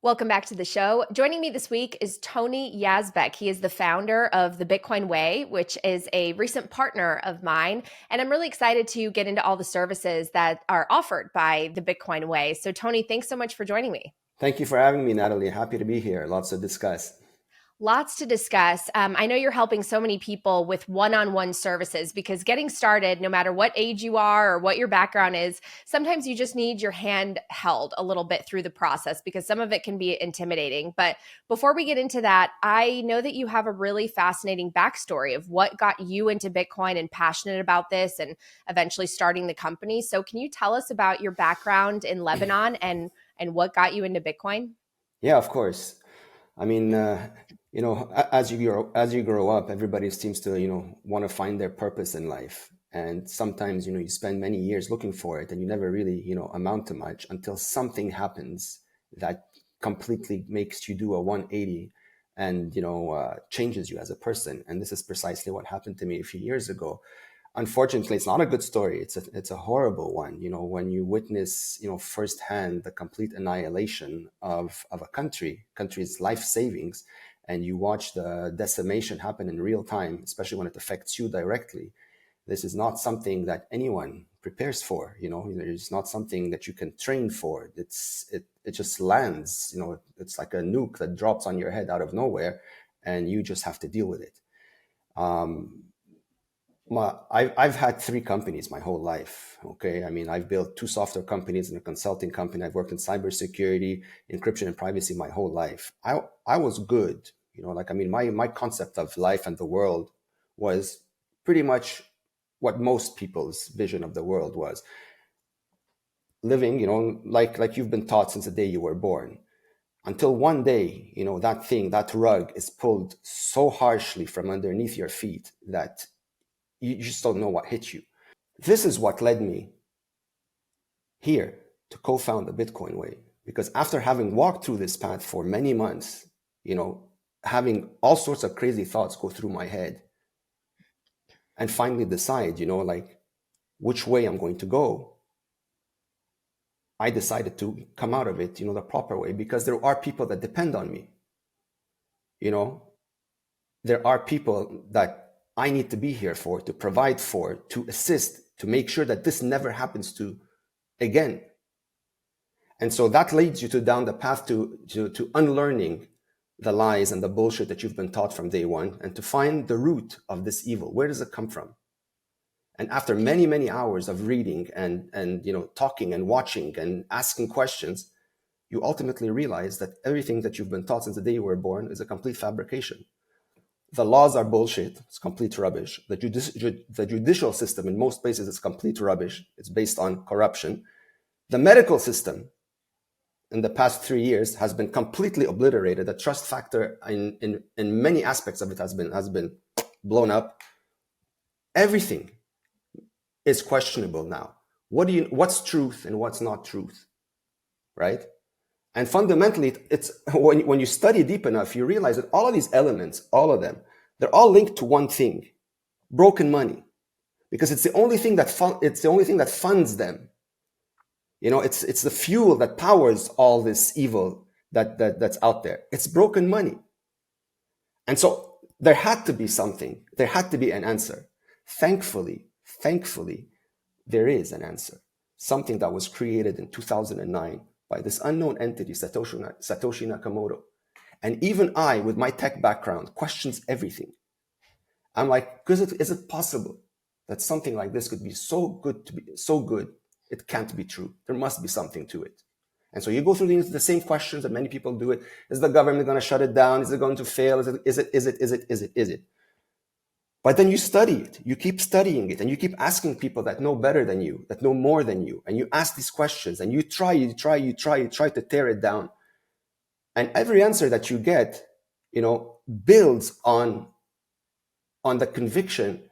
Welcome back to the show. Joining me this week is Tony Yazbeck. He is the founder of the Bitcoin Way, which is a recent partner of mine. And I'm really excited to get into all the services that are offered by the Bitcoin Way. So, Tony, thanks so much for joining me. Thank you for having me, Natalie. Happy to be here. Lots to discuss. Lots to discuss. I know you're helping so many people with one-on-one services because getting started, no matter what age you are or what your background is, sometimes you just need your hand held a little bit through the process because some of it can be intimidating. But before we get into that, I know that you have a really fascinating backstory of what got you into Bitcoin and passionate about this and eventually starting the company. So can you tell us about your background in Lebanon and what got you into Bitcoin? Yeah, of course. I mean, as you grow up, everybody seems to, want to find their purpose in life. And sometimes, you spend many years looking for it and you never really, amount to much until something happens that completely makes you do a 180 and, changes you as a person. And this is precisely what happened to me a few years ago. Unfortunately, it's not a good story. It's a horrible one. When you witness, firsthand the complete annihilation of a country's life savings, and you watch the decimation happen in real time, especially when it affects you directly. This is not something that anyone prepares for. It's not something that you can train for. It just lands. It's like a nuke that drops on your head out of nowhere, and you just have to deal with it. I've had 3 companies my whole life. Okay. I mean, I've built 2 software companies and a consulting company. I've worked in cybersecurity, encryption, and privacy my whole life. I was good. My concept of life and the world was pretty much what most people's vision of the world was. Living, like you've been taught since the day you were born. Until one day, that rug is pulled so harshly from underneath your feet that you just don't know what hit you. This is what led me here to co-found the Bitcoin Way. Because after having walked through this path for many months, having all sorts of crazy thoughts go through my head, and finally decide, which way I'm going to go, I decided to come out of it, the proper way, because there are people that depend on me. There are people that I need to be here for, to provide for, to assist, to make sure that this never happens to again. And so that leads you down the path to unlearning the lies and the bullshit that you've been taught from day one, and to find the root of this evil. Where does it come from? And after many, many hours of reading and talking and watching and asking questions, you ultimately realize that everything that you've been taught since the day you were born is a complete fabrication. The laws are bullshit. It's complete rubbish. The judicial system in most places is complete rubbish. It's based on corruption. The medical system in the past 3 years has been completely obliterated. The trust factor in many aspects of it has been blown up. Everything is questionable now. What's truth and what's not truth, right? And fundamentally, it's when you study deep enough, you realize that all of these elements, all of them, they're all linked to one thing: broken money, because it's the only thing that funds them. It's the fuel that powers all this evil that's out there. It's broken money. And so there had to be something. There had to be an answer. Thankfully, there is an answer. Something that was created in 2009 by this unknown entity, Satoshi Nakamoto. And even I, with my tech background, questions everything. I'm like, is it possible that something like this could be so good, it can't be true? There must be something to it. And so you go through the same questions that many people do it. Is the government going to shut it down? Is it going to fail? Is it? But then you study it, you keep studying it, and you keep asking people that know better than you, that know more than you, and you ask these questions, and you try to tear it down. And every answer that you get, builds on the conviction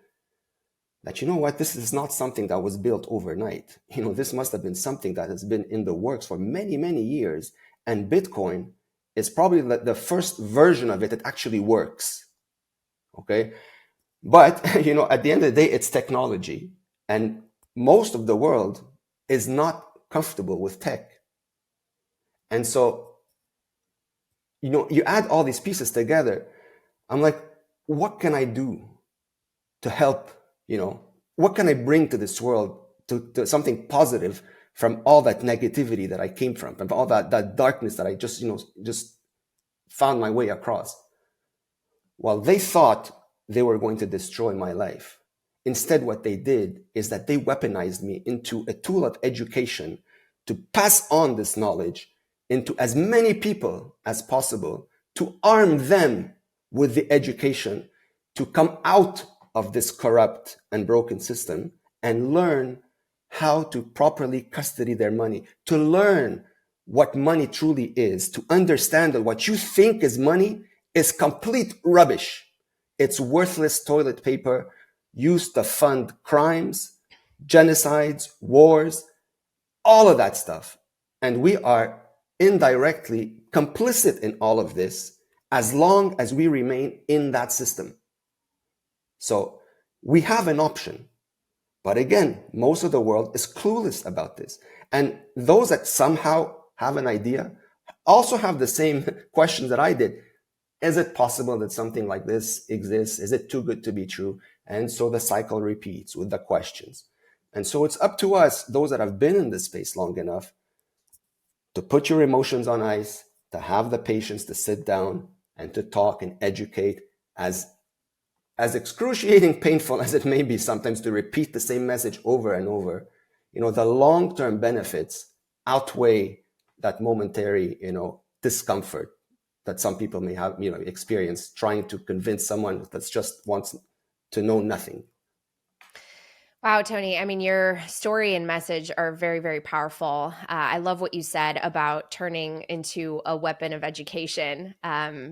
that, this is not something that was built overnight. This must have been something that has been in the works for many, many years. And Bitcoin is probably the first version of it that actually works. Okay. But, at the end of the day, it's technology. And most of the world is not comfortable with tech. And so you add all these pieces together. I'm like, what can I do to help? What can I bring to this world, to something positive from all that negativity that I came from all that darkness that I just found my way across. Well, they thought they were going to destroy my life. Instead, what they did is that they weaponized me into a tool of education to pass on this knowledge into as many people as possible, to arm them with the education to come out of this corrupt and broken system and learn how to properly custody their money, to learn what money truly is, to understand that what you think is money is complete rubbish. It's worthless toilet paper used to fund crimes, genocides, wars, all of that stuff. And we are indirectly complicit in all of this as long as we remain in that system. So we have an option. But again, most of the world is clueless about this. And those that somehow have an idea also have the same questions that I did. Is it possible that something like this exists? Is it too good to be true? And so the cycle repeats with the questions. And so it's up to us, those that have been in this space long enough, to put your emotions on ice, to have the patience to sit down and to talk and educate, as excruciating painful as it may be sometimes to repeat the same message over and over. The long-term benefits outweigh that momentary, discomfort that some people may have, experience trying to convince someone that just wants to know nothing. Wow, Tony. I mean, your story and message are very, very powerful. I love what you said about turning into a weapon of education,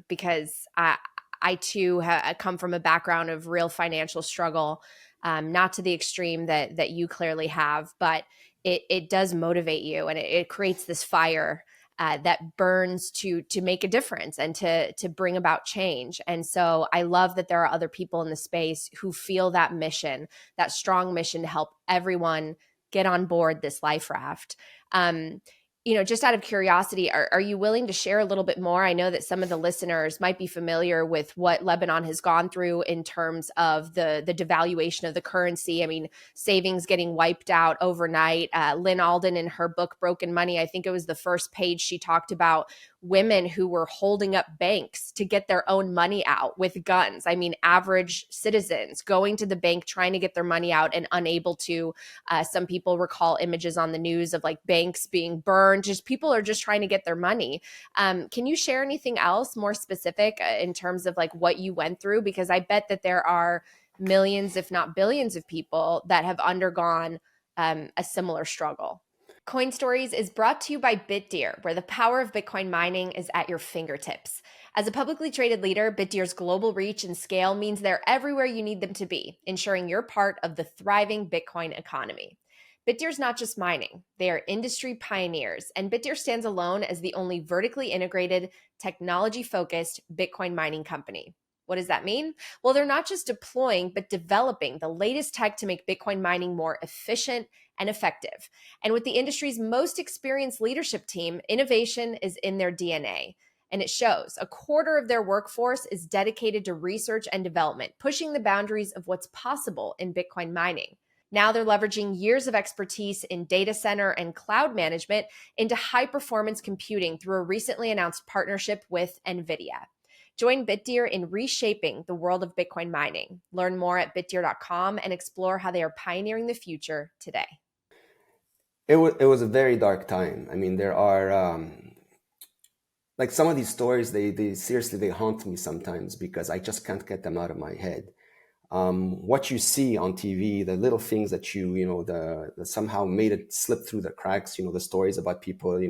because I too come from a background of real financial struggle, not to the extreme that you clearly have, but it does motivate you, and it creates this fire that burns to make a difference and to bring about change. And so I love that there are other people in the space who feel that mission, that strong mission to help everyone get on board this life raft. Just out of curiosity, are you willing to share a little bit more? I know that some of the listeners might be familiar with what Lebanon has gone through in terms of the devaluation of the currency. I mean, savings getting wiped out overnight. Lynn Alden, in her book Broken Money, I think it was the first page, she talked about women who were holding up banks to get their own money out with guns. I mean, average citizens going to the bank trying to get their money out and unable to. Some people recall images on the news of like banks being burned. Just people are just trying to get their money. Can you share anything else more specific in terms of like what you went through? Because I bet that there are millions, if not billions, of people that have undergone a similar struggle. Coin Stories is brought to you by Bitdeer, where the power of Bitcoin mining is at your fingertips. As a publicly traded leader, Bitdeer's global reach and scale means they're everywhere you need them to be, ensuring you're part of the thriving Bitcoin economy. Bitdeer's not just mining, they are industry pioneers, and Bitdeer stands alone as the only vertically integrated, technology-focused Bitcoin mining company. What does that mean? Well, they're not just deploying, but developing the latest tech to make Bitcoin mining more efficient and effective. And with the industry's most experienced leadership team, innovation is in their DNA. And it shows. A quarter of their workforce is dedicated to research and development, pushing the boundaries of what's possible in Bitcoin mining. Now they're leveraging years of expertise in data center and cloud management into high performance computing through a recently announced partnership with NVIDIA. Join Bitdeer in reshaping the world of Bitcoin mining. Learn more at bitdeer.com and explore how they are pioneering the future today. It was a very dark time. I mean, there are like some of these stories, they seriously, they haunt me sometimes because I just can't get them out of my head. What you see on TV, the little things that that somehow made it slip through the cracks, the stories about people,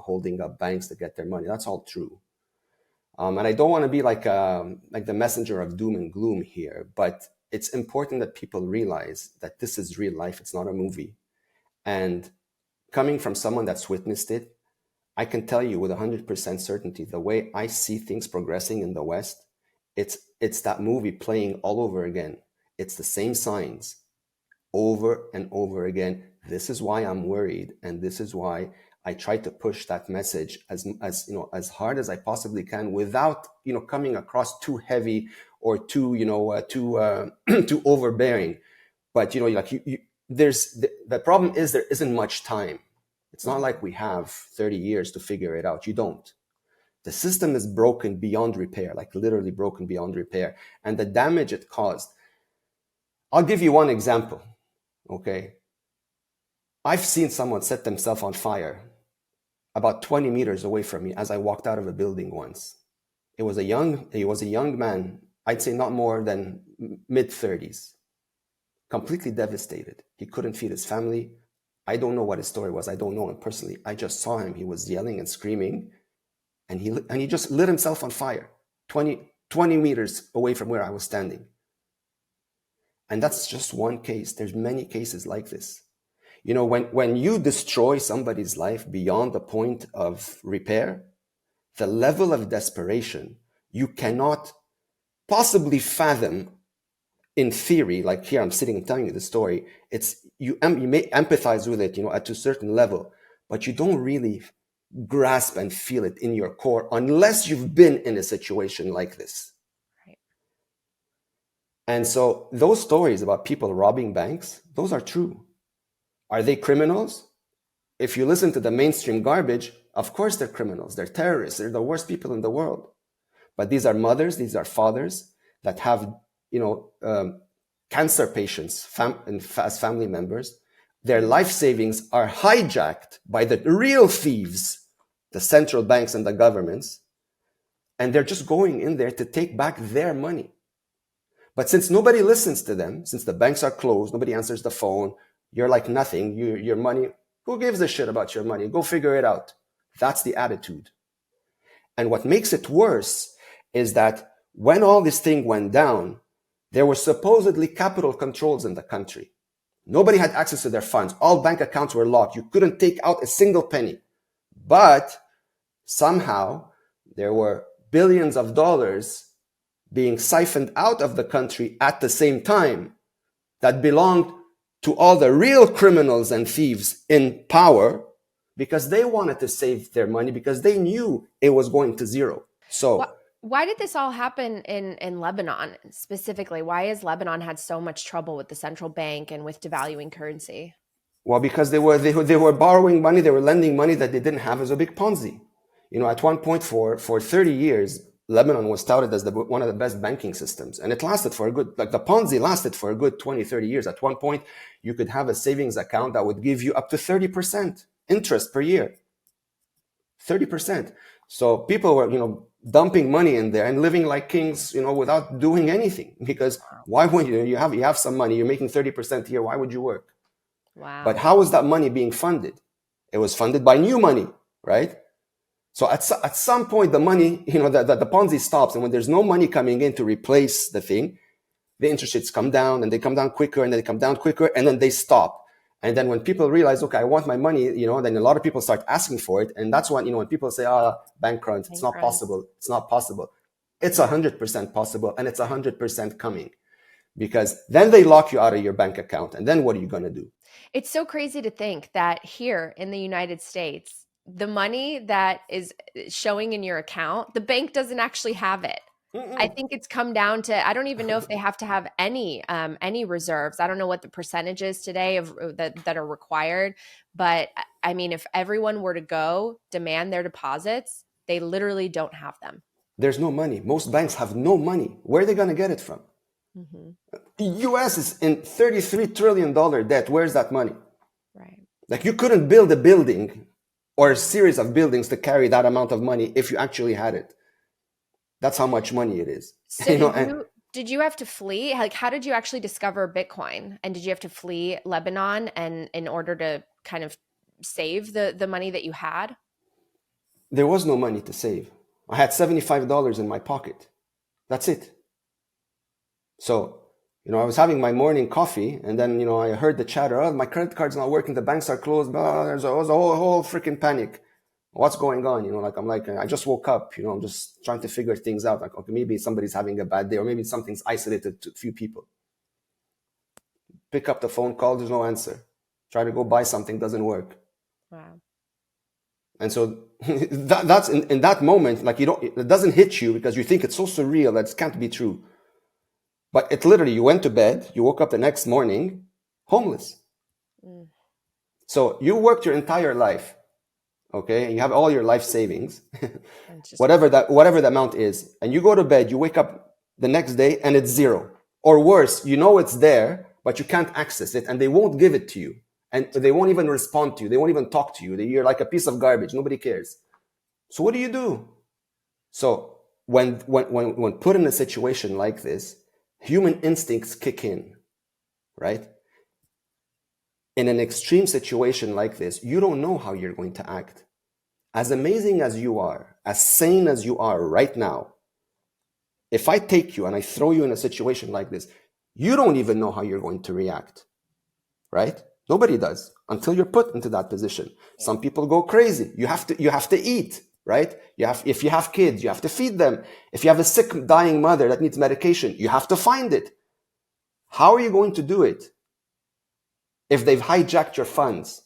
holding up banks to get their money, that's all true. And I don't want to be like the messenger of doom and gloom here, but it's important that people realize that this is real life. It's not a movie. And coming from someone that's witnessed it, I can tell you with 100% certainty, the way I see things progressing in the West, it's that movie playing all over again. It's the same signs over and over again. This is why I'm worried, and this is why I try to push that message as hard as I possibly can without coming across too heavy or too too overbearing. But there's the problem is there isn't much time. It's not like we have 30 years to figure it out. You don't. The system is broken beyond repair, like literally broken beyond repair, and the damage it caused. I'll give you one example. Okay, I've seen someone set themselves on fire about 20 meters away from me as I walked out of a building once. He was a young man, I'd say not more than mid-30s, completely devastated. He couldn't feed his family. I don't know what his story was. I don't know him personally. I just saw him. He was yelling and screaming, and he just lit himself on fire 20 meters away from where I was standing. And that's just one case. There's many cases like this. When you destroy somebody's life beyond the point of repair, the level of desperation you cannot possibly fathom in theory. Like here, I'm sitting and telling you the story. You may empathize with it, at a certain level, but you don't really grasp and feel it in your core unless you've been in a situation like this. Right. And so those stories about people robbing banks, those are true. Are they criminals? If you listen to the mainstream garbage, of course they're criminals. They're terrorists. They're the worst people in the world. But these are mothers, these are fathers that have, cancer patients as family members. Their life savings are hijacked by the real thieves, the central banks and the governments, and they're just going in there to take back their money. But since nobody listens to them, since the banks are closed, nobody answers the phone, you're like nothing, your money, who gives a shit about your money? Go figure it out. That's the attitude. And what makes it worse is that when all this thing went down, there were supposedly capital controls in the country. Nobody had access to their funds. All bank accounts were locked. You couldn't take out a single penny. But somehow there were billions of dollars being siphoned out of the country at the same time that belonged to all the real criminals and thieves in power, because they wanted to save their money because they knew it was going to zero. So why did this all happen in Lebanon specifically? Why has Lebanon had so much trouble with the central bank and with devaluing currency? Well, because they were borrowing money, they were lending money that they didn't have as a big Ponzi. At one point for 30 years, Lebanon was touted as one of the best banking systems. And it lasted for a good, like the Ponzi lasted for a good 20, 30 years. At one point, you could have a savings account that would give you up to 30% interest per year. 30%. So people were, dumping money in there and living like kings, without doing anything. Because why would you have some money, you're making 30% a year, why would you work? Wow. But how was that money being funded? It was funded by new money, right? So at some point, the money, the Ponzi stops. And when there's no money coming in to replace the thing, the interest rates come down, and they come down quicker, and then they come down quicker, and then they stop. And then when people realize, okay, I want my money, then a lot of people start asking for it. And that's when, when people say, bank runs, it's not possible. It's not possible. It's 100% possible, and it's 100% coming. Because then they lock you out of your bank account. And then what are you going to do? It's so crazy to think that here in the United States, the money that is showing in your account, the bank doesn't actually have it. I think it's come down to, I don't even know if they have to have any reserves. I don't know what the percentage is today of that are required. But I mean, if everyone were to go demand their deposits, they literally don't have them. There's no money. Most banks have no money. Where are they going to get it from? Mm-hmm. The US is in $33 trillion debt. Where's that money? Right. Like you couldn't build a building or a series of buildings to carry that amount of money if you actually had it. That's how much money it is. So did you have to flee? Like, how did you actually discover Bitcoin? And did you have to flee Lebanon and in order to kind of save the money that you had? There was no money to save. I had $75 in my pocket. That's it. So, I was having my morning coffee, and then, I heard the chatter, my credit card's not working, the banks are closed, there's a whole freaking panic. What's going on? I just woke up, I'm just trying to figure things out. Like, okay, maybe somebody's having a bad day, or maybe something's isolated to a few people. Pick up the phone call, there's no answer. Try to go buy something, doesn't work. Wow. And so that's in that moment, like it doesn't hit you because you think it's so surreal that it can't be true. But it literally, you went to bed, you woke up the next morning homeless. Mm. So you worked your entire life, okay, and you have all your life savings, Just whatever the amount is, and you go to bed, you wake up the next day and it's zero. Or worse, you know it's there, but you can't access it, and they won't give it to you. And they won't even respond to you. They won't even talk to you. You're like a piece of garbage. Nobody cares. So what do you do? So when put in a situation like this, human instincts kick in, right? In an extreme situation like this, you don't know how you're going to act. As amazing as you are, as sane as you are right now, if I take you and I throw you in a situation like this, you don't even know how you're going to react, right? Nobody does until you're put into that position. Some people go crazy. You have to eat, right? If you have kids, you have to feed them. If you have a sick, dying mother that needs medication, you have to find it. How are you going to do it if they've hijacked your funds?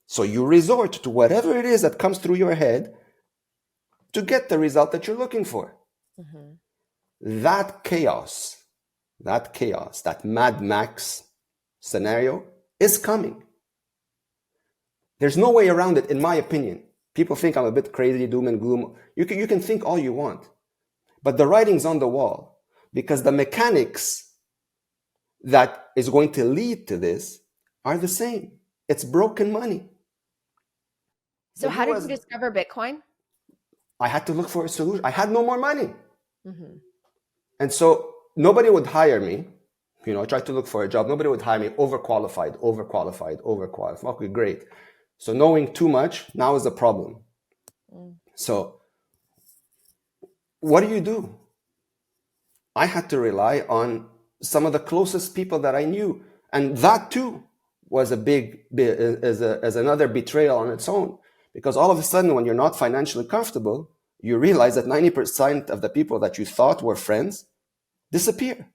So you resort to whatever it is that comes through your head to get the result that you're looking for. Mm-hmm. That chaos, that Mad Max scenario is coming. There's no way around it, in my opinion. People think I'm a bit crazy, doom and gloom. You can think all you want. But the writing's on the wall, because the mechanics that is going to lead to this are the same. It's broken money. So how did you discover Bitcoin? I had to look for a solution. I had no more money. Mm-hmm. And so nobody would hire me. I tried to look for a job. Nobody would hire me. Overqualified. Okay, great. So knowing too much now is a problem. Mm. So what do? I had to rely on some of the closest people that I knew. And that too was as another betrayal on its own. Because all of a sudden, when you're not financially comfortable, you realize that 90% of the people that you thought were friends disappear.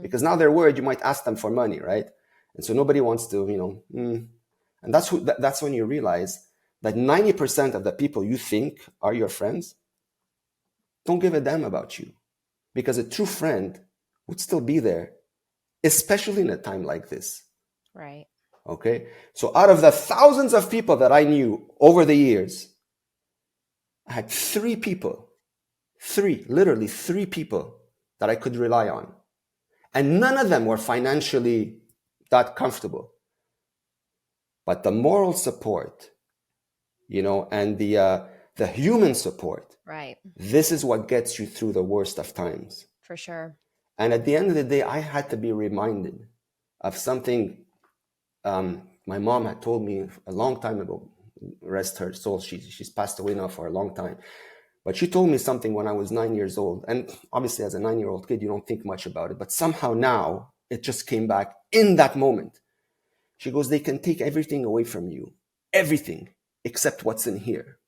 Because now they're worried you might ask them for money, right? And so nobody wants to, and that's when you realize that 90% of the people you think are your friends don't give a damn about you. Because a true friend would still be there, especially in a time like this. Right. Okay? So out of the thousands of people that I knew over the years, I had literally three people that I could rely on. And none of them were financially that comfortable. But the moral support, and the human support, right? This is what gets you through the worst of times. For sure. And at the end of the day, I had to be reminded of something my mom had told me a long time ago. Rest her soul. She's passed away now for a long time. But she told me something when I was 9 years old. And obviously, as a 9-year-old kid, you don't think much about it. But somehow now, it just came back in that moment. She goes, they can take everything away from you. Everything except what's in here.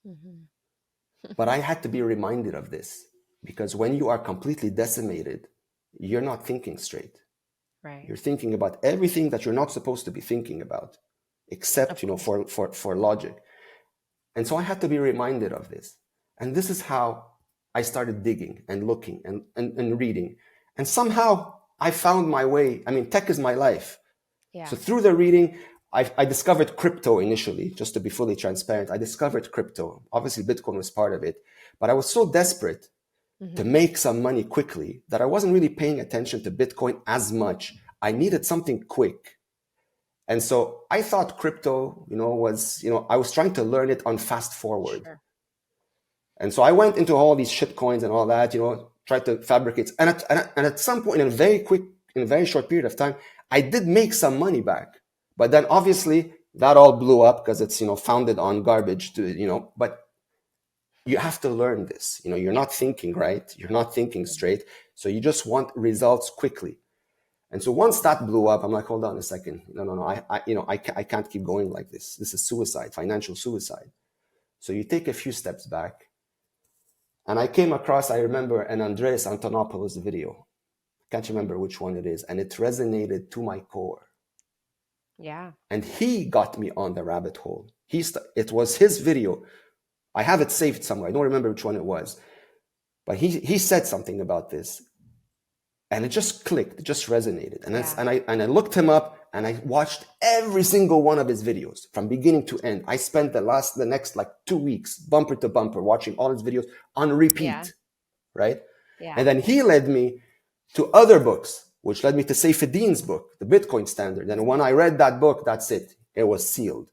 Mm-hmm. But I had to be reminded of this. Because when you are completely decimated, you're not thinking straight. Right. You're thinking about everything that you're not supposed to be thinking about, except, for logic. And so I had to be reminded of this. And this is how I started digging and looking and reading. And somehow I found my way. I mean, tech is my life. Yeah. So through the reading, I discovered crypto initially, just to be fully transparent. I discovered crypto. Obviously, Bitcoin was part of it. But I was so desperate to make some money quickly that I wasn't really paying attention to Bitcoin as much. I needed something quick. And so I thought crypto, was, I was trying to learn it on fast forward. Sure. And so I went into all these shit coins and all that, tried to fabricate. And at some point, in a very short period of time, I did make some money back. But then obviously that all blew up because it's, founded on garbage but you have to learn this. You're not thinking right. You're not thinking straight. So you just want results quickly. And so once that blew up, I'm like, hold on a second. No. I can't keep going like this. This is suicide, financial suicide. So you take a few steps back. And I came across, I remember, an Andreas Antonopoulos video. Can't remember which one it is. And it resonated to my core. Yeah. And he got me on the rabbit hole. It was his video. I have it saved somewhere. I don't remember which one it was, but he said something about this, and it just clicked. It just resonated. Yeah. And I looked him up, and I watched every single one of his videos from beginning to end. I spent the next like 2 weeks, bumper to bumper, watching all his videos on Yeah. repeat, right? Yeah. And then he led me to other books, which led me to Saifedean's book, The Bitcoin Standard. And when I read that book, that's it. It was sealed.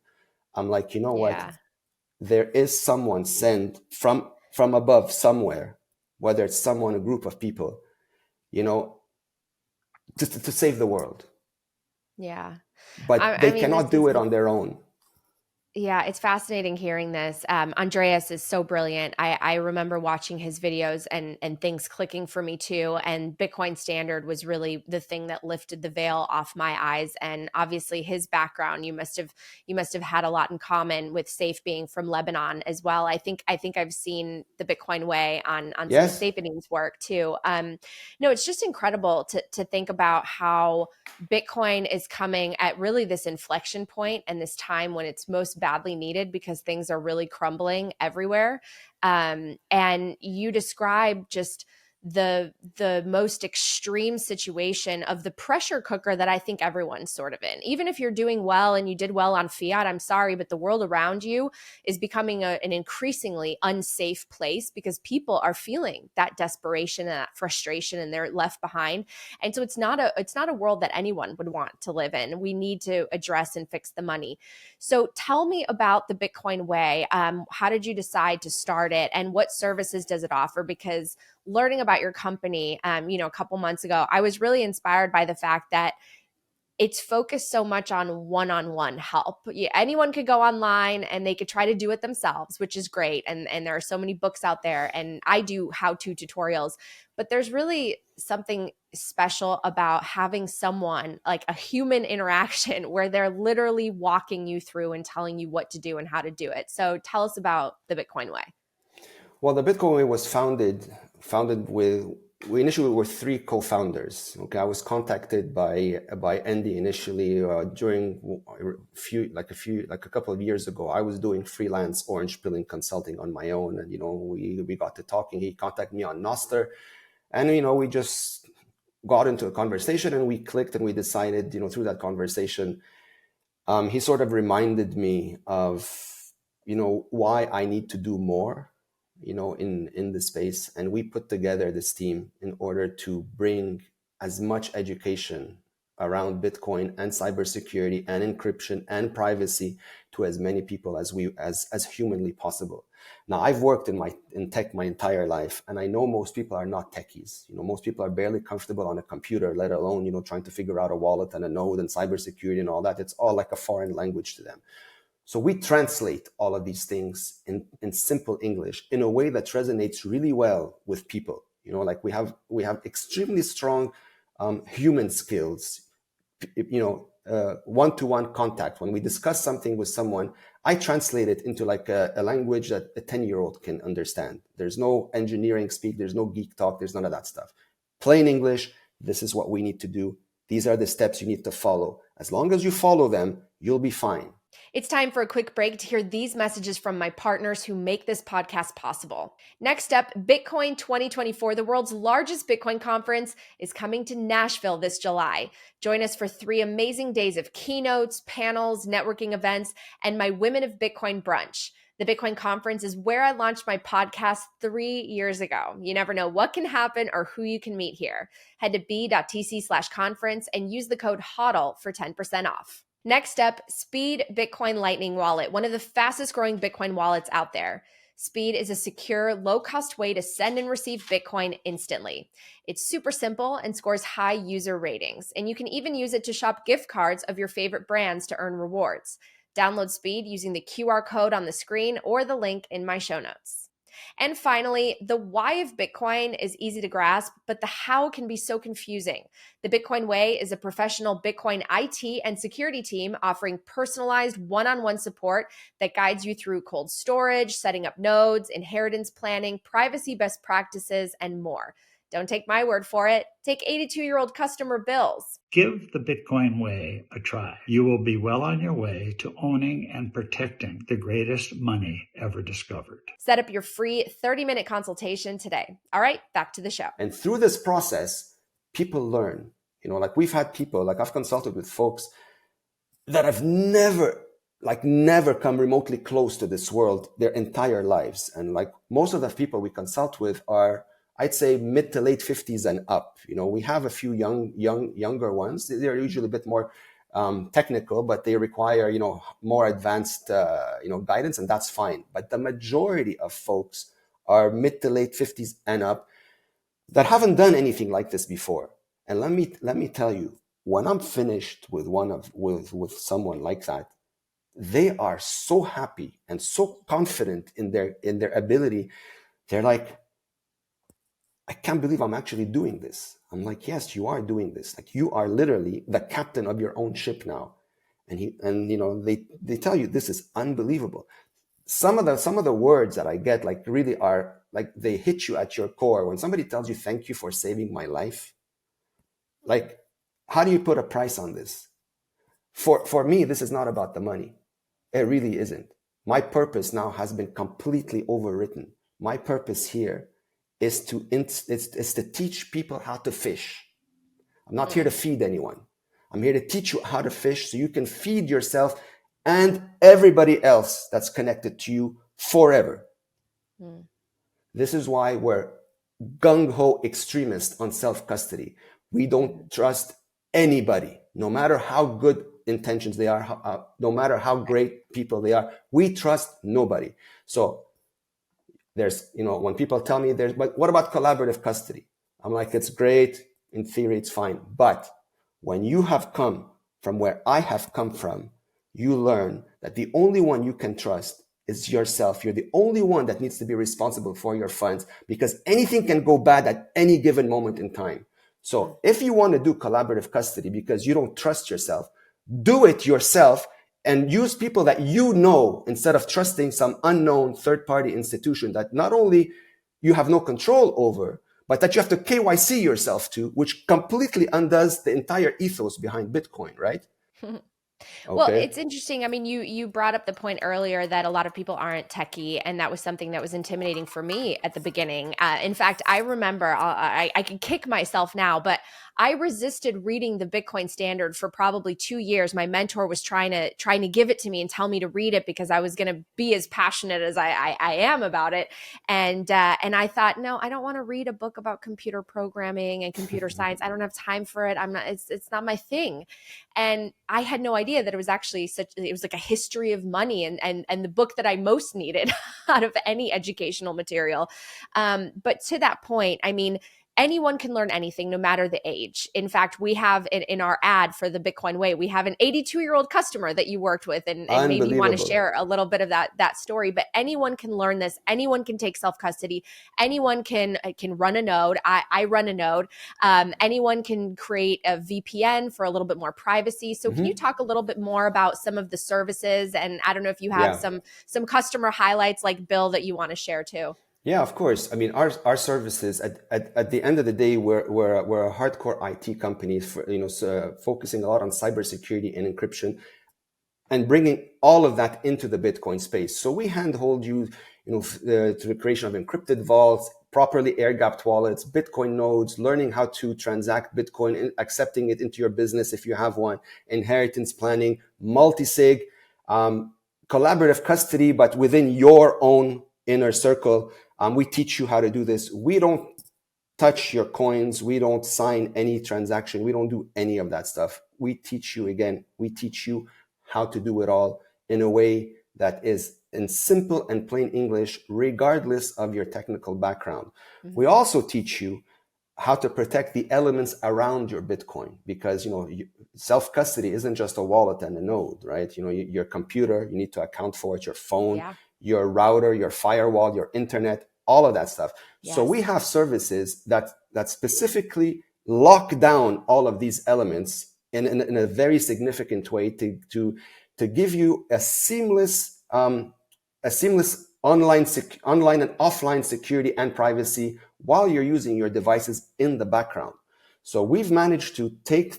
I'm like, you know what? Yeah. There is someone sent from above somewhere, whether it's someone, a group of people, you know, to save the world. Yeah. But I they mean, this cannot do is it on their own. Yeah, it's fascinating hearing this. Andreas is so brilliant. I remember watching his videos and things clicking for me too. And Bitcoin Standard was really the thing that lifted the veil off my eyes. And obviously, his background, you must have had a lot in common with Saif being from Lebanon as well. I think I've seen the Bitcoin Way on some of Yes. Saifedean's work too. No, it's just incredible to think about how Bitcoin is coming at really this inflection point and this time when it's most badly needed because things are really crumbling everywhere. And you describe just the most extreme situation of the pressure cooker that I think everyone's sort of in. Even if you're doing well and you did well on fiat, I'm sorry, but the world around you is becoming an increasingly unsafe place because people are feeling that desperation and that frustration and they're left behind. And so it's not a world that anyone would want to live in. We need to address and fix the money. So tell me about the Bitcoin Way. How did you decide to start it, and what services does it offer? Because learning about your company, a couple months ago, I was really inspired by the fact that it's focused so much on one-on-one help. Yeah, anyone could go online and they could try to do it themselves, which is great. And there are so many books out there, and I do how-to tutorials, but there's really something special about having someone, like a human interaction, where they're literally walking you through and telling you what to do and how to do it. So tell us about the Bitcoin Way. Well, the Bitcoin Way was founded with, we initially were three co-founders. Okay, I was contacted by Andy initially during a couple of years ago. I was doing freelance orange pilling consulting on my own, and we got to talking. He contacted me on Noster, and we just got into a conversation, and we clicked, and we decided, through that conversation, he sort of reminded me of why I need to do more in the space. And we put together this team in order to bring as much education around Bitcoin and cybersecurity and encryption and privacy to as many people as humanly possible. Now, I've worked in tech my entire life, and I know most people are not techies. Most people are barely comfortable on a computer, let alone trying to figure out a wallet and a node and cybersecurity and all that. It's all like a foreign language to them. So we translate all of these things in simple English in a way that resonates really well with people. Like we have extremely strong human skills, one-to-one contact. When we discuss something with someone, I translate it into like a language that a 10-year-old can understand. There's no engineering speak, there's no geek talk, there's none of that stuff. Plain English, this is what we need to do. These are the steps you need to follow. As long as you follow them, you'll be fine. It's time for a quick break to hear these messages from my partners who make this podcast possible. Next up, Bitcoin 2024, the world's largest Bitcoin conference, is coming to Nashville this July. Join us for 3 amazing days of keynotes, panels, networking events, and my Women of Bitcoin brunch. The Bitcoin conference is where I launched my podcast 3 years ago. You never know what can happen or who you can meet here. Head to b.tc/conference and use the code HODL for 10% off. Next up, Speed Bitcoin Lightning Wallet, one of the fastest growing Bitcoin wallets out there. Speed is a secure, low-cost way to send and receive Bitcoin instantly. It's super simple and scores high user ratings, and you can even use it to shop gift cards of your favorite brands to earn rewards. Download Speed using the QR code on the screen or the link in my show notes. And finally, the why of Bitcoin is easy to grasp, but the how can be so confusing. The Bitcoin Way is a professional Bitcoin IT and security team offering personalized one-on-one support that guides you through cold storage, setting up nodes, inheritance planning, privacy best practices, and more. Don't take my word for it. Take 82-year-old customer Bill's. Give the Bitcoin way a try. You will be well on your way to owning and protecting the greatest money ever discovered. Set up your free 30-minute consultation today. All right, back to the show. And through this process, people learn. Like we've had people, like I've consulted with folks that have never come remotely close to this world their entire lives. And like most of the people we consult with are, I'd say, mid to late 50s and up. We have a few younger ones. They're usually a bit more technical, but they require, more advanced, guidance, and that's fine. But the majority of folks are mid to late 50s and up that haven't done anything like this before. And let me tell you, when I'm finished with with someone like that, they are so happy and so confident in their ability. They're like, I can't believe I'm actually doing this. I'm like, yes, you are doing this. Like, you are literally the captain of your own ship now. And they tell you this is unbelievable. Some of the words that I get like really are like, they hit you at your core. When somebody tells you, thank you for saving my life, like, how do you put a price on this? For me, this is not about the money. It really isn't. My purpose now has been completely overwritten. My purpose here is to teach people how to fish. I'm not here to feed anyone. I'm here to teach you how to fish so you can feed yourself and everybody else that's connected to you forever. This is why we're gung-ho extremists on self-custody. We don't trust anybody, no matter how good intentions they are, no matter how great people they are. We trust nobody. So there's, when people tell me but what about collaborative custody? I'm like, it's great. In theory, it's fine. But when you have come from where I have come from, you learn that the only one you can trust is yourself. You're the only one that needs to be responsible for your funds, because anything can go bad at any given moment in time. So if you want to do collaborative custody because you don't trust yourself, do it yourself and use people that you know, instead of trusting some unknown third-party institution that not only you have no control over, but that you have to KYC yourself to, which completely undoes the entire ethos behind Bitcoin, right? Well, it's interesting. I mean, you brought up the point earlier that a lot of people aren't techie, and that was something that was intimidating for me at the beginning. In fact, I remember I can kick myself now, but I resisted reading the Bitcoin Standard for probably 2 years. My mentor was trying to give it to me and tell me to read it because I was going to be as passionate as I am about it. And I thought, no, I don't want to read a book about computer programming and computer science. I don't have time for it. It's not my thing. And I had no idea that it was actually it was like a history of money and the book that I most needed out of any educational material. But to that point, I mean, anyone can learn anything, no matter the age. In fact, we have in our ad for the Bitcoin Way, we have an 82-year-old customer that you worked with, and maybe you want to share a little bit of that story. But anyone can learn this. Anyone can take self-custody. Anyone can run a node. I run a node. Anyone can create a VPN for a little bit more privacy. So can you talk a little bit more about some of the services? And I don't know if you have some customer highlights like Bill that you want to share too. Yeah, of course. I mean, our services at the end of the day, we're a hardcore IT company, focusing a lot on cybersecurity and encryption, and bringing all of that into the Bitcoin space. So we handhold you, to the creation of encrypted vaults, properly air-gapped wallets, Bitcoin nodes, learning how to transact Bitcoin, accepting it into your business if you have one, inheritance planning, multisig, collaborative custody, but within your own inner circle. We teach you how to do this. We don't touch your coins. We don't sign any transaction. We don't do any of that stuff. We teach you how to do it all in a way that is in simple and plain English, regardless of your technical background. We also teach you how to protect the elements around your Bitcoin, because self-custody isn't just a wallet and a node, right? Your computer, you need to account for it, your phone, your router, your firewall, your internet, all of that stuff. Yes. So we have services that specifically lock down all of these elements in a very significant way to give you a seamless online and offline security and privacy while you're using your devices in the background. So we've managed to take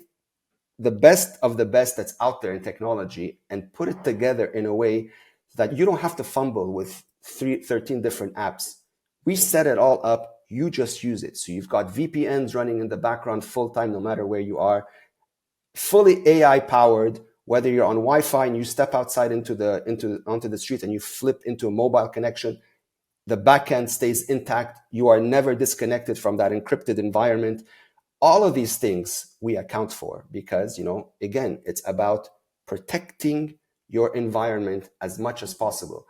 the best of the best that's out there in technology and put it together in a way that you don't have to fumble with 13 different apps. We set it all up. You just use it. So you've got VPNs running in the background full time, no matter where you are, fully AI powered. Whether you're on Wi-Fi and you step outside onto the street and you flip into a mobile connection, the backend stays intact. You are never disconnected from that encrypted environment. All of these things we account for because, again, it's about protecting your environment as much as possible.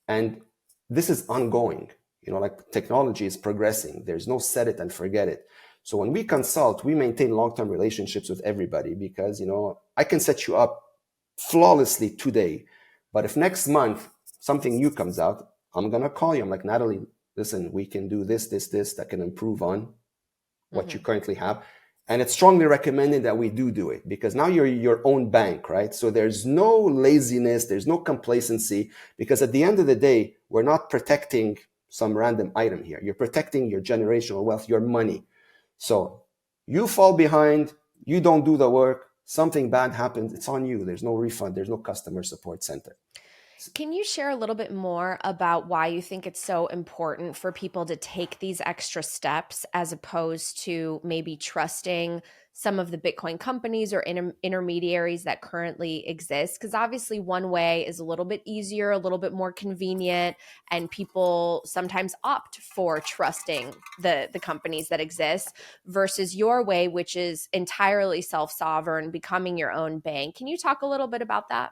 And this is ongoing. Like technology is progressing. There's no set it and forget it. So when we consult, we maintain long-term relationships with everybody because, I can set you up flawlessly today. But if next month something new comes out, I'm going to call you. I'm like, Natalie, listen, we can do this that can improve on what you currently have. And it's strongly recommended that we do it because now you're your own bank, right? So there's no laziness, there's no complacency, because at the end of the day, we're not protecting some random item here. You're protecting your generational wealth, your money. So you fall behind, you don't do the work, something bad happens, it's on you. There's no refund, there's no customer support center. Can you share a little bit more about why you think it's so important for people to take these extra steps as opposed to maybe trusting some of the Bitcoin companies or intermediaries that currently exist? Because obviously one way is a little bit easier, a little bit more convenient, and people sometimes opt for trusting the companies that exist versus your way, which is entirely self-sovereign, becoming your own bank. Can you talk a little bit about that?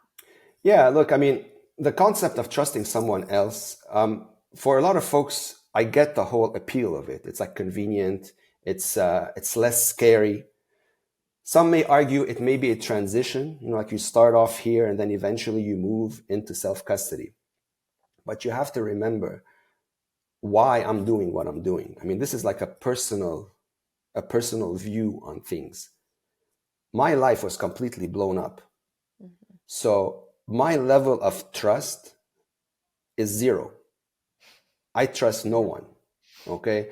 Yeah, look, I mean, the concept of trusting someone else, for a lot of folks, I get the whole appeal of it. It's like convenient. It's less scary. Some may argue it may be a transition, like you start off here and then eventually you move into self-custody. But you have to remember why I'm doing what I'm doing. I mean, this is like a personal view on things. My life was completely blown up. Mm-hmm. So my level of trust is zero. I trust no one. Okay.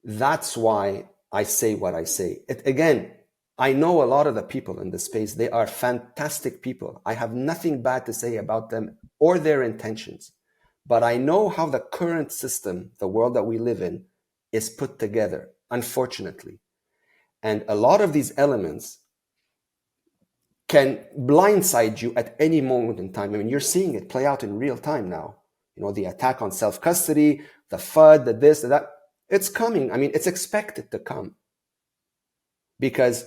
That's why I say what I say. Again, I know a lot of the people in this space. They are fantastic people. I have nothing bad to say about them or their intentions. But I know how the current system, the world that we live in, is put together, unfortunately. And a lot of these elements can blindside you at any moment in time. I mean, you're seeing it play out in real time now. The attack on self-custody, the FUD, the this, the that, it's coming. I mean, it's expected to come. Because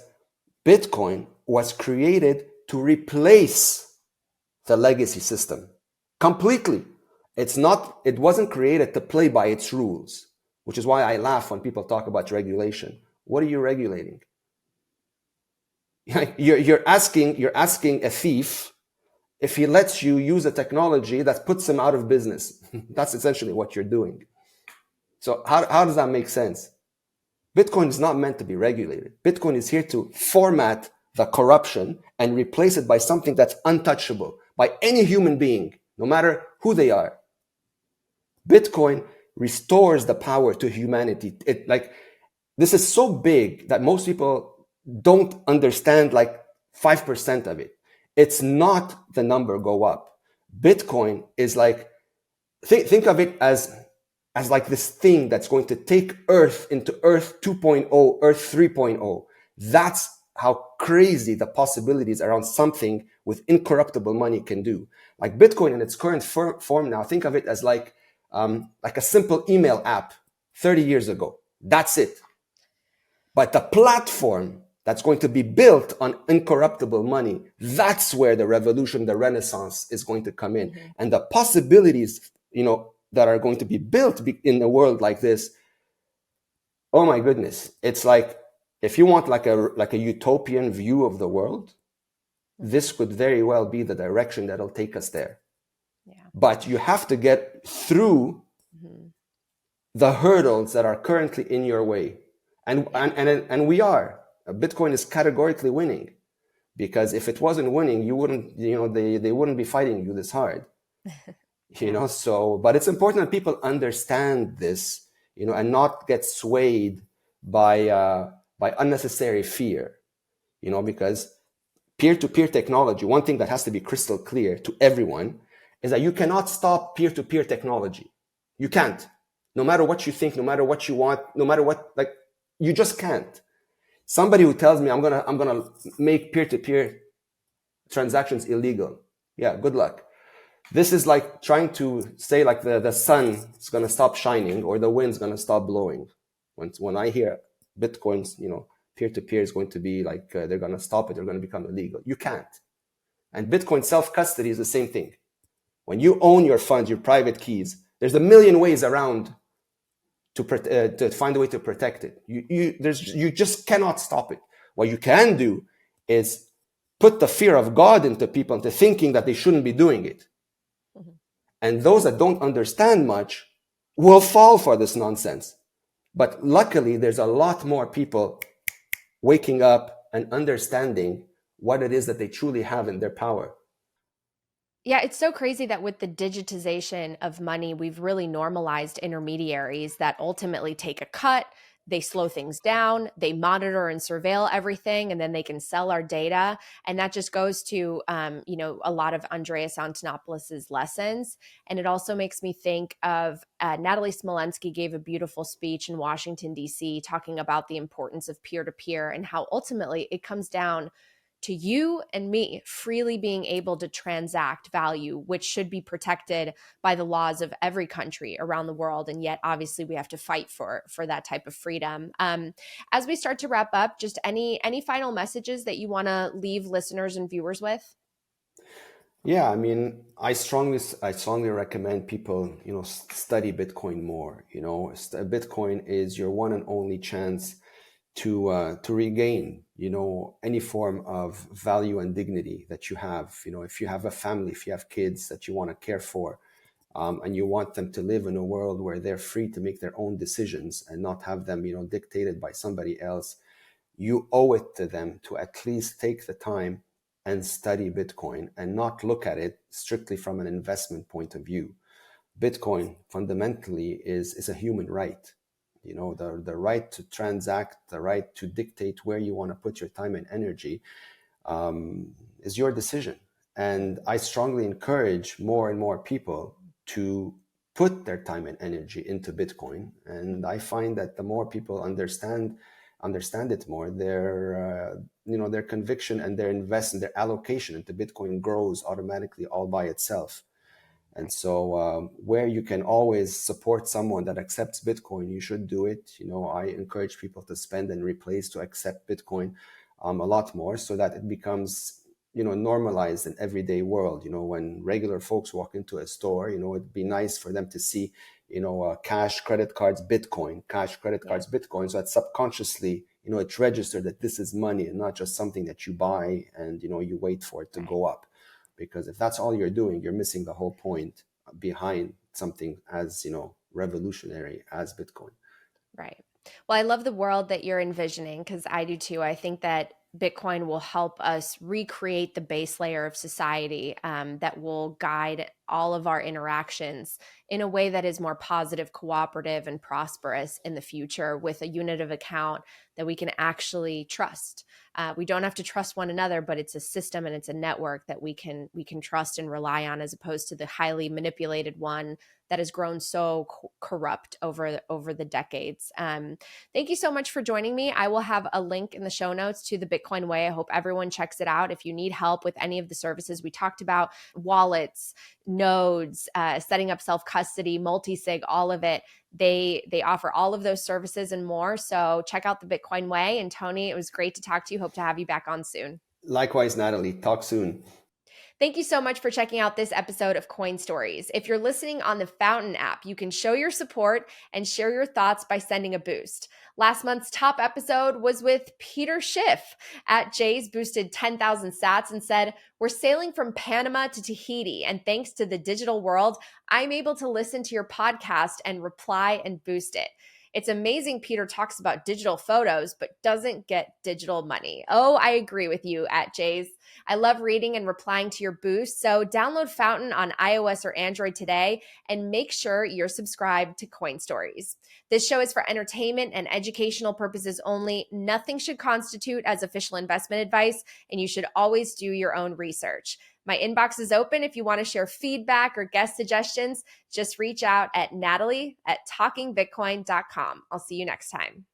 Bitcoin was created to replace the legacy system completely. It wasn't created to play by its rules, which is why I laugh when people talk about regulation. What are you regulating? You're asking a thief if he lets you use a technology that puts him out of business. That's essentially what you're doing. So how does that make sense? Bitcoin is not meant to be regulated. Bitcoin is here to format the corruption and replace it by something that's untouchable by any human being, no matter who they are. Bitcoin restores the power to humanity. This is so big that most people don't understand 5% of it. It's not the number go up. Bitcoin is think of it as like this thing that's going to take Earth into Earth 2.0, Earth 3.0. That's how crazy the possibilities around something with incorruptible money can do. Like Bitcoin in its current form now, think of it as like a simple email app 30 years ago. That's it. But the platform that's going to be built on incorruptible money, that's where the revolution, the renaissance is going to come in. Mm-hmm. And the possibilities, that are going to be built in a world like this, oh my goodness. It's like, if you want like a utopian view of the world, this could very well be the direction that'll take us there. Yeah. But you have to get through the hurdles that are currently in your way. And we are. Bitcoin is categorically winning, because if it wasn't winning, you wouldn't, they wouldn't be fighting you this hard. So, but it's important that people understand this, and not get swayed by unnecessary fear, because peer-to-peer technology, one thing that has to be crystal clear to everyone is that you cannot stop peer-to-peer technology. You can't. No matter what you think, no matter what you want, no matter what, like, you just can't. Somebody who tells me I'm gonna make peer-to-peer transactions illegal, yeah, good luck. This is like trying to say like the sun is gonna stop shining or the wind's gonna stop blowing. When I hear Bitcoins, peer-to-peer is going to be like they're gonna stop it, they're gonna become illegal. You can't. And Bitcoin self-custody is the same thing. When you own your funds, your private keys, there's a million ways around to find a way to protect it. You just cannot stop it. What you can do is put the fear of God into people, into thinking that they shouldn't be doing it. Mm-hmm. And those that don't understand much will fall for this nonsense. But luckily, there's a lot more people waking up and understanding what it is that they truly have in their power. Yeah, it's so crazy that with the digitization of money, we've really normalized intermediaries that ultimately take a cut. They slow things down, they monitor and surveil everything, and then they can sell our data. And that just goes to, a lot of Andreas Antonopoulos's lessons. And it also makes me think of Natalie Smolensky gave a beautiful speech in Washington, D.C., talking about the importance of peer-to-peer and how ultimately it comes down to you and me freely being able to transact value, which should be protected by the laws of every country around the world. And yet, obviously, we have to fight for that type of freedom. As we start to wrap up, just any final messages that you want to leave listeners and viewers with? Yeah, I mean, I strongly recommend people, study Bitcoin more. Bitcoin is your one and only chance to regain, any form of value and dignity that you have. If you have a family, if you have kids that you want to care for, and you want them to live in a world where they're free to make their own decisions and not have them, dictated by somebody else, you owe it to them to at least take the time and study Bitcoin and not look at it strictly from an investment point of view. Bitcoin fundamentally is a human right. The right to transact, the right to dictate where you want to put your time and energy is your decision. And I strongly encourage more and more people to put their time and energy into Bitcoin. And I find that the more people understand it more, their conviction and their investment, their allocation into Bitcoin grows automatically all by itself. And so where you can always support someone that accepts Bitcoin, you should do it. I encourage people to spend and replace to accept Bitcoin a lot more, so that it becomes, normalized in everyday world. When regular folks walk into a store, it'd be nice for them to see, cash, credit cards, Bitcoin, cash, credit cards, Bitcoin. So that subconsciously, it's registered that this is money and not just something that you buy and, you wait for it to go up. Because if that's all you're doing, you're missing the whole point behind something as, revolutionary as Bitcoin. Right. Well, I love the world that you're envisioning, because I do too. I think that Bitcoin will help us recreate the base layer of society that will guide all of our interactions in a way that is more positive, cooperative, and prosperous in the future, with a unit of account that we can actually trust. We don't have to trust one another, but it's a system and it's a network that we can trust and rely on, as opposed to the highly manipulated one that has grown so corrupt over the decades. Thank you so much for joining me. I will have a link in the show notes to the Bitcoin Way. I hope everyone checks it out. If you need help with any of the services we talked about, wallets, nodes, setting up self-custody, multisig, all of it, they offer all of those services and more. So check out the Bitcoin Way. And Tony, it was great to talk to you. Hope to have you back on soon. Likewise, Natalie. Talk soon. Thank you so much for checking out this episode of Coin Stories. If you're listening on the Fountain app, you can show your support and share your thoughts by sending a boost. Last month's top episode was with Peter Schiff at Jay's boosted 10,000 sats and said, "We're sailing from Panama to Tahiti, and thanks to the digital world, I'm able to listen to your podcast and reply and boost it." It's amazing Peter talks about digital photos, but doesn't get digital money. Oh, I agree with you at Jay's. I love reading and replying to your boosts. So download Fountain on iOS or Android today and make sure you're subscribed to Coin Stories. This show is for entertainment and educational purposes only. Nothing should constitute as official investment advice, and you should always do your own research. My inbox is open if you want to share feedback or guest suggestions. Just reach out at Natalie@talkingbitcoin.com. I'll see you next time.